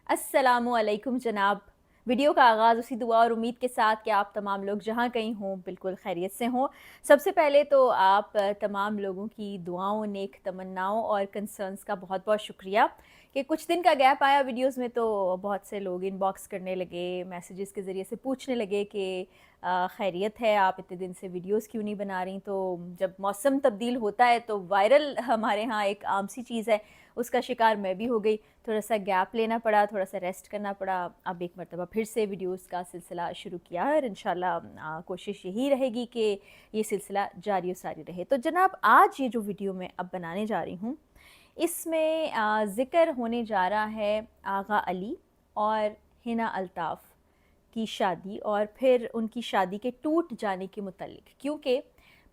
अस्सलामुअलैकुम जनाब। वीडियो का आगाज़ उसी दुआ और उम्मीद के साथ कि आप तमाम लोग जहाँ कहीं हों बिल्कुल खैरियत से हों। सबसे पहले तो आप तमाम लोगों की दुआओं, नेक तमन्नाओं और कंसर्न्स का बहुत-बहुत शुक्रिया कि कुछ दिन का गैप आया वीडियोज़ में, तो बहुत से लोग इनबॉक्स करने लगे, मैसेजेस के ज़रिए से पूछने लगे कि खैरियत है, आप इतने दिन से वीडियोज़ क्यों नहीं बना रही। तो जब मौसम तब्दील होता है तो वायरल हमारे यहाँ एक आम सी चीज़ है, उसका शिकार मैं भी हो गई। थोड़ा-सा गैप लेना पड़ा, थोड़ा-सा रेस्ट करना पड़ा। अब एक मर्तबा फिर से वीडियोज़ का सिलसिला शुरू किया है और इंशाल्लाह कोशिश यही रहेगी कि ये सिलसिला जारी और सारी रहे। तो जनाब, आज ये जो वीडियो मैं अब बनाने जा रही हूँ, इसमें ज़िक्र होने जा रहा है आगा अली और हिना अल्ताफ़ की शादी और फिर उनकी शादी के टूट जाने के मुतल्लिक, क्योंकि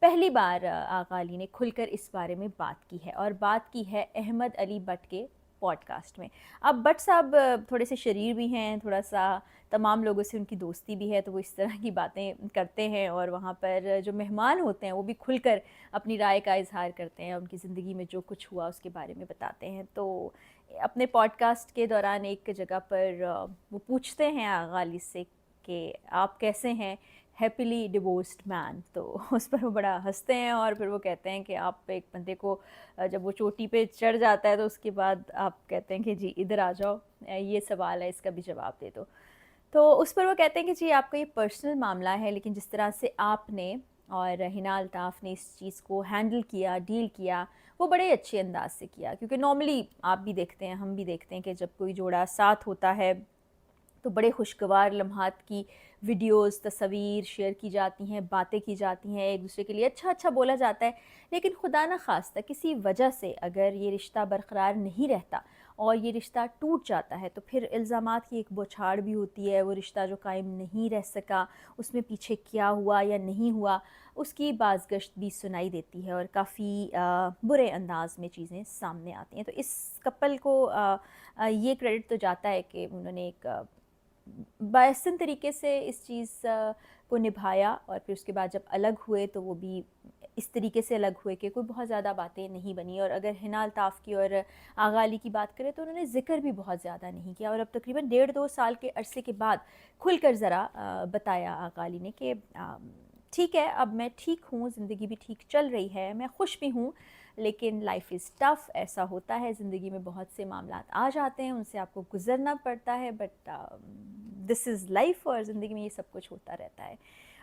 पहली बार आगा अली ने खुलकर इस बारे में बात की है और बात की है अहमद अली बट के पॉडकास्ट में। अब बट साहब थोड़े से शरीर भी हैं, थोड़ा-सा तमाम लोगों से उनकी दोस्ती भी है, तो वो इस तरह की बातें करते हैं और वहाँ पर जो मेहमान होते हैं वो भी खुलकर अपनी राय का इज़हार करते हैं, उनकी ज़िंदगी में जो कुछ हुआ उसके बारे में बताते हैं। तो अपने पॉडकास्ट के दौरान एक जगह पर वो पूछते हैं आगा अली से कि आप कैसे हैं हैप्पीली डिवोर्स्ड मैन। तो उस पर वो बड़ा हंसते हैं और फिर वो कहते हैं कि आप एक बंदे को जब वो चोटी पे चढ़ जाता है तो उसके बाद आप कहते हैं कि जी इधर आ जाओ, ये सवाल है, इसका भी जवाब दे दो। तो उस पर वो कहते हैं कि जी आपका ये पर्सनल मामला है, लेकिन जिस तरह से आपने और हिना अल्ताफ़ ने इस चीज़ को हैंडल किया, डील किया, वो बड़े अच्छे अंदाज से किया। क्योंकि नॉर्मली आप भी देखते हैं, हम भी देखते हैं कि जब कोई जोड़ा साथ होता है तो बड़े खुशगवार लम्हात की वीडियोस, तस्वीर शेयर की जाती हैं, बातें की जाती हैं, एक दूसरे के लिए अच्छा-अच्छा बोला जाता है। लेकिन खुदा न ख़ास्ता किसी वजह से अगर ये रिश्ता बरक़रार नहीं रहता और ये रिश्ता टूट जाता है, तो फिर इल्ज़ामात की एक बौछार भी होती है। वो रिश्ता जो कायम नहीं रह सका, उसमें पीछे क्या हुआ या नहीं हुआ, उसकी बाज़गश्त भी सुनाई देती है और काफ़ी बुरे अंदाज़ में चीज़ें सामने आती हैं। तो इस कपल को ये क्रेडिट तो जाता है कि उन्होंने एक बाहसन तरीके से इस चीज़ को निभाया और फिर उसके बाद जब अलग हुए तो वो भी इस तरीके से अलग हुए कि कोई बहुत ज़्यादा बातें नहीं बनी। और अगर हिना अल्ताफ़ की और आगा अली की बात करें तो उन्होंने ज़िक्र भी बहुत ज़्यादा नहीं किया और अब तकरीबन 1.5-2 साल के अरसे के बाद खुलकर ज़रा बताया आगा अली ने कि ठीक है, अब मैं ठीक हूँ, ज़िंदगी भी ठीक चल रही है, मैं खुश भी हूँ, लेकिन लाइफ़ इज़ टफ़। ऐसा होता है, ज़िंदगी में बहुत से मामलात आ जाते हैं, उनसे आपको गुज़रना पड़ता है, बट दिस इज़ लाइफ़ और ज़िंदगी में ये सब कुछ होता रहता है।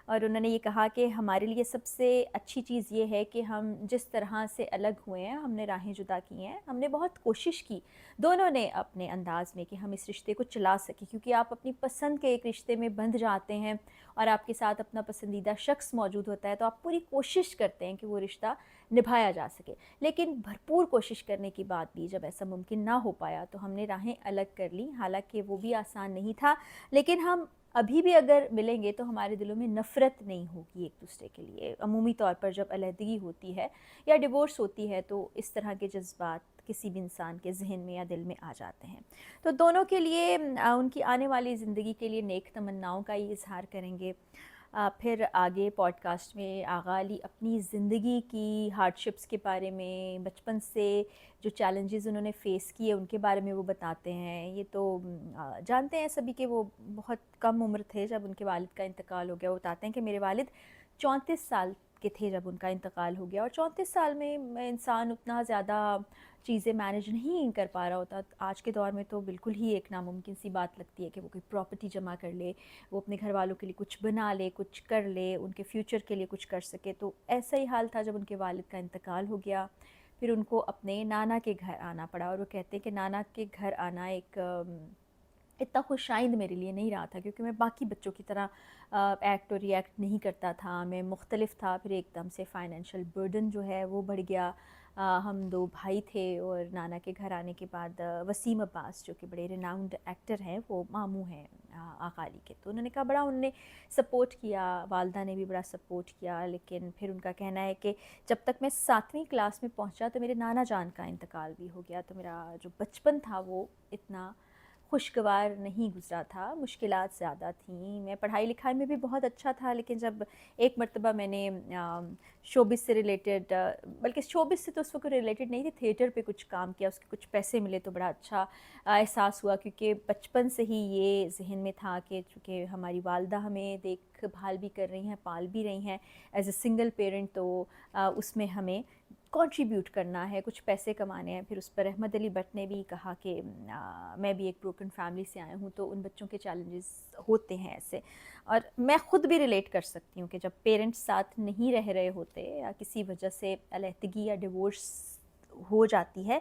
और उन्होंने ये कहा कि हमारे लिए सबसे अच्छी चीज़ ये है कि हम जिस तरह से अलग हुए हैं, हमने राहें जुदा की हैं, हमने बहुत कोशिश की, दोनों ने अपने अंदाज़ में, कि हम इस रिश्ते को चला सकें। क्योंकि आप अपनी पसंद के एक रिश्ते में बंध जाते हैं और आपके साथ अपना पसंदीदा शख्स मौजूद होता है, तो आप पूरी कोशिश करते हैं कि वो रिश्ता निभाया जा सके। लेकिन भरपूर कोशिश करने के बाद भी जब ऐसा मुमकिन ना हो पाया तो हमने राहें अलग कर लीं। हालाँकि वो भी आसान नहीं था, लेकिन हम अभी भी अगर मिलेंगे तो हमारे दिलों में नफ़रत नहीं होगी एक-दूसरे के लिए। अमूमी तौर पर जब अलहदगी होती है या डिवोर्स होती है तो इस तरह के जज़्बात किसी भी इंसान के ज़हन में या दिल में आ जाते हैं। तो दोनों के लिए उनकी आने वाली ज़िंदगी के लिए नेक तमन्नाओं का ये इज़हार करेंगे। फिर आगे पॉडकास्ट में आगा अली अपनी ज़िंदगी की हार्डशिप्स के बारे में, बचपन से जो चैलेंजेस उन्होंने फ़ेस किए उनके बारे में वो बताते हैं। ये तो जानते हैं सभी कि वो बहुत कम उम्र थे जब उनके वालिद का इंतकाल हो गया। वो बताते हैं कि मेरे वालिद 34 साल के थे जब उनका इंतकाल हो गया और 34 साल में इंसान उतना ज़्यादा चीज़ें मैनेज नहीं कर पा रहा होता। आज के दौर में तो बिल्कुल ही एक नामुमकिन सी बात लगती है कि वो कोई प्रॉपर्टी जमा कर ले, वो अपने घर वालों के लिए कुछ बना ले, कुछ कर ले, उनके फ्यूचर के लिए कुछ कर सके। तो ऐसा ही हाल था जब उनके वालिद का इंतकाल हो गया। फिर उनको अपने नाना के घर आना पड़ा और वो कहते हैं कि नाना के घर आना एक इतना खुशाइंद मेरे लिए नहीं रहा था, क्योंकि मैं बाकी बच्चों की तरह एक्ट और रिएक्ट नहीं करता था, मैं मुख्तलिफ था। फिर एकदम से फाइनेंशियल बर्डन जो है वो बढ़ गया। हम 2 भाई थे और नाना के घर आने के बाद वसीम अब्बास जो कि बड़े रिनाउंड एक्टर हैं, वो मामू हैं आगा अली के। तो उन्होंने कहा बड़ा उन्होंने सपोर्ट किया, वालदा ने भी बड़ा सपोर्ट किया। लेकिन फिर उनका कहना है कि जब तक मैं 7वीं क्लास में पहुंचा तो मेरे नाना जान का इंतकाल भी हो गया। तो मेरा जो बचपन था वो इतना خوشگوار نہیں گزرا تھا، مشکلات زیادہ تھیں۔ میں پڑھائی لکھائی میں بھی بہت اچھا تھا، لیکن جب ایک مرتبہ میں نے شوبز سے ریلیٹڈ، بلکہ شوبز سے تو اس وقت ریلیٹڈ نہیں تھی، تھیٹر پہ کچھ کام کیا، اس کے کچھ پیسے ملے تو بڑا اچھا احساس ہوا، کیونکہ بچپن سے ہی یہ ذہن میں تھا کہ چونکہ ہماری والدہ ہمیں دیکھ بھال بھی کر رہی ہیں، پال بھی رہی ہیں ایز اے سنگل پیرنٹ، تو اس میں ہمیں کنٹریبیوٹ کرنا ہے، کچھ پیسے کمانے ہیں۔ پھر اس پر احمد علی بٹ نے بھی کہا کہ میں بھی ایک بروکن فیملی سے آیا ہوں، تو ان بچوں کے چیلنجز ہوتے ہیں ایسے، اور میں خود بھی ریلیٹ کر سکتی ہوں کہ جب پیرنٹس ساتھ نہیں رہ رہے ہوتے یا کسی وجہ سے علیحدگی یا ڈیورس ہو جاتی ہے،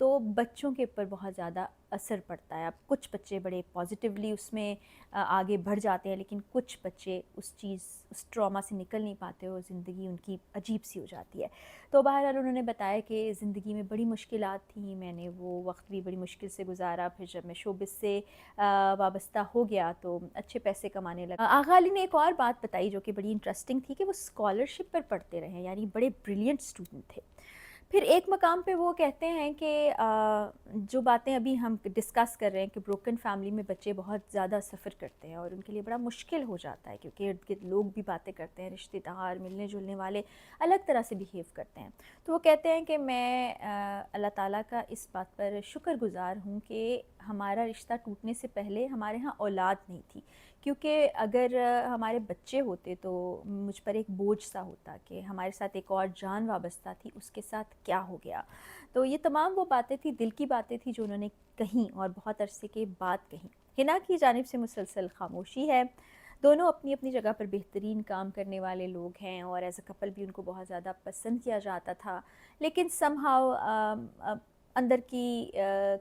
تو بچوں کے اوپر بہت زیادہ اثر پڑتا ہے۔ اب کچھ بچے بڑے پازیٹیولی اس میں آگے بڑھ جاتے ہیں، لیکن کچھ بچے اس ٹراما سے نکل نہیں پاتے اور زندگی ان کی عجیب سی ہو جاتی ہے۔ تو بہرحال انہوں نے بتایا کہ زندگی میں بڑی مشکلات تھیں، میں نے وہ وقت بھی بڑی مشکل سے گزارا، پھر جب میں شوبز سے وابستہ ہو گیا تو اچھے پیسے کمانے لگا۔ آغا علی نے ایک اور بات بتائی جو کہ بڑی انٹرسٹنگ تھی، کہ وہ اسکالرشپ پر پڑھتے رہے، یعنی بڑے بریلینٹ اسٹوڈنٹ تھے۔ پھر ایک مقام پہ وہ کہتے ہیں کہ جو باتیں ابھی ہم ڈسکس کر رہے ہیں کہ بروکن فیملی میں بچے بہت زیادہ سفر کرتے ہیں اور ان کے لیے بڑا مشکل ہو جاتا ہے، کیونکہ ارد گرد لوگ بھی باتیں کرتے ہیں، رشتہ دار ملنے جلنے والے الگ طرح سے بیہیو کرتے ہیں۔ تو وہ کہتے ہیں کہ میں اللہ تعالیٰ کا اس بات پر شکر گزار ہوں کہ ہمارا رشتہ ٹوٹنے سے پہلے ہمارے ہاں اولاد نہیں تھی، کیونکہ اگر ہمارے بچے ہوتے تو مجھ پر ایک بوجھ سا ہوتا کہ ہمارے ساتھ ایک اور جان وابستہ تھی، اس کے ساتھ کیا ہو گیا۔ تو یہ تمام وہ باتیں تھیں، دل کی باتیں تھیں جو انہوں نے کہیں اور بہت عرصے کے بعد کہیں۔ حنا کی جانب سے مسلسل خاموشی ہے۔ دونوں اپنی اپنی جگہ پر بہترین کام کرنے والے لوگ ہیں اور ایز اے کپل بھی ان کو بہت زیادہ پسند کیا جاتا تھا، لیکن سم ہاؤ اندر کی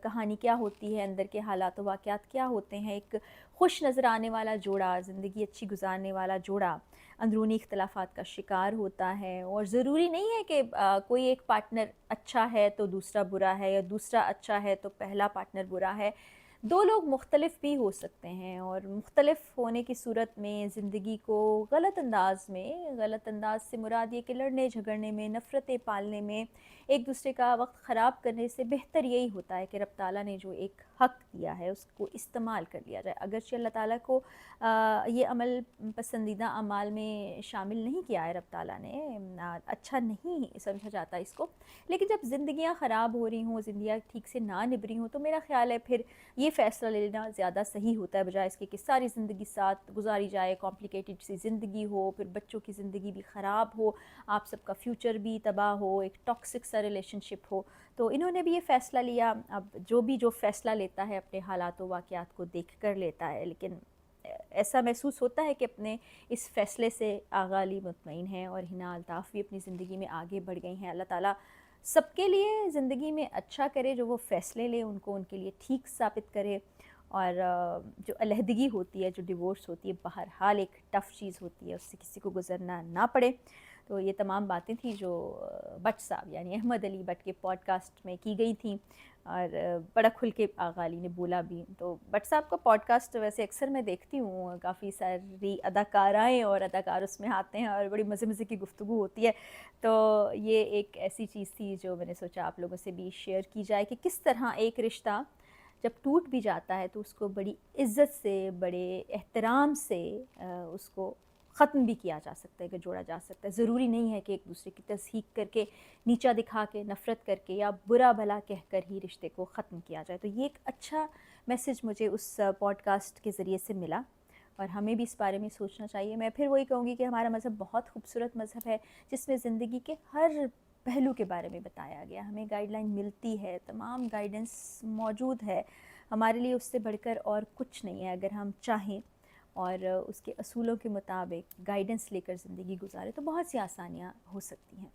کہانی کیا ہوتی ہے، اندر کے حالات و واقعات کیا ہوتے ہیں، ایک خوش نظر آنے والا جوڑا، زندگی اچھی گزارنے والا جوڑا اندرونی اختلافات کا شکار ہوتا ہے، اور ضروری نہیں ہے کہ کوئی ایک پارٹنر اچھا ہے تو دوسرا برا ہے، یا دوسرا اچھا ہے تو پہلا پارٹنر برا ہے۔ دو لوگ مختلف بھی ہو سکتے ہیں، اور مختلف ہونے کی صورت میں زندگی کو غلط انداز سے مراد یہ کہ لڑنے جھگڑنے میں، نفرتیں پالنے میں، ایک دوسرے کا وقت خراب کرنے سے بہتر یہی ہوتا ہے کہ رب تعالیٰ نے جو ایک حق دیا ہے اس کو استعمال کر لیا جائے۔ اگرچہ اللہ تعالیٰ کو یہ عمل پسندیدہ اعمال میں شامل نہیں کیا ہے رب تعالیٰ نے، اچھا نہیں سمجھا جاتا اس کو، لیکن جب زندگیاں خراب ہو رہی ہوں، زندگیاں ٹھیک سے نہ نبری ہوں، تو میرا خیال ہے پھر یہ فیصلہ لینا زیادہ صحیح ہوتا ہے، بجائے اس کے کہ ساری زندگی ساتھ گزاری جائے، کمپلیکیٹڈ سی زندگی ہو، پھر بچوں کی زندگی بھی خراب ہو، آپ سب کا فیوچر بھی تباہ ہو، ایک ٹاکسک سا ریلیشن شپ ہو۔ تو انہوں نے بھی یہ فیصلہ لیا۔ اب جو فیصلہ لیتا ہے اپنے حالات و واقعات کو دیکھ کر لیتا ہے، لیکن ایسا محسوس ہوتا ہے کہ اپنے اس فیصلے سے آغا علی مطمئن ہیں، اور حنا الطاف بھی اپنی زندگی میں آگے بڑھ گئی ہیں۔ اللہ تعالیٰ سب کے لیے زندگی میں اچھا کرے، جو وہ فیصلے لیں ان کو ان کے لیے ٹھیک ثابت کرے، اور جو علیحدگی ہوتی ہے، جو ڈیورس ہوتی ہے، بہرحال ایک ٹف چیز ہوتی ہے، اس سے کسی کو گزرنا نہ پڑے۔ تو یہ تمام باتیں تھیں جو بٹ صاحب یعنی احمد علی بٹ کے پوڈ کاسٹ میں کی گئی تھیں، اور بڑا کھل کے آغا علی نے بولا بھی۔ تو بٹ صاحب کا پوڈ کاسٹ ویسے اکثر میں دیکھتی ہوں، کافی ساری اداکارائیں اور اداکار اس میں آتے ہیں اور بڑی مزے کی گفتگو ہوتی ہے، تو یہ ایک ایسی چیز تھی جو میں نے سوچا آپ لوگوں سے بھی شیئر کی جائے، کہ کس طرح ایک رشتہ جب ٹوٹ بھی جاتا ہے تو اس کو بڑی عزت سے، بڑے احترام سے اس کو ختم بھی کیا جا سکتا ہے، کہ جوڑا جا سکتا ہے۔ ضروری نہیں ہے کہ ایک دوسرے کی تضحیق کر کے، نیچا دکھا کے، نفرت کر کے، یا برا بھلا کہہ کر ہی رشتے کو ختم کیا جائے۔ تو یہ ایک اچھا میسج مجھے اس پوڈ کاسٹ کے ذریعے سے ملا، اور ہمیں بھی اس بارے میں سوچنا چاہیے۔ میں پھر وہی کہوں گی کہ ہمارا مذہب بہت خوبصورت مذہب ہے، جس میں زندگی کے ہر پہلو کے بارے میں بتایا گیا، ہمیں گائیڈ لائن ملتی ہے، تمام گائیڈنس موجود ہے، ہمارے لیے اس سے بڑھ کر اور کچھ نہیں ہے۔ اگر ہم چاہیں اور اس کے اصولوں کے مطابق گائیڈنس لے کر زندگی گزارے تو بہت سی آسانیاں ہو سکتی ہیں۔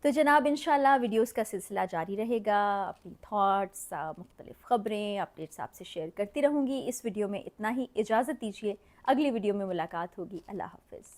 تو جناب انشاءاللہ ویڈیوز کا سلسلہ جاری رہے گا، اپنی تھاٹس، مختلف خبریں، اپڈیٹس آپ سے شیئر کرتی رہوں گی۔ اس ویڈیو میں اتنا ہی، اجازت دیجیے، اگلی ویڈیو میں ملاقات ہوگی۔ اللہ حافظ۔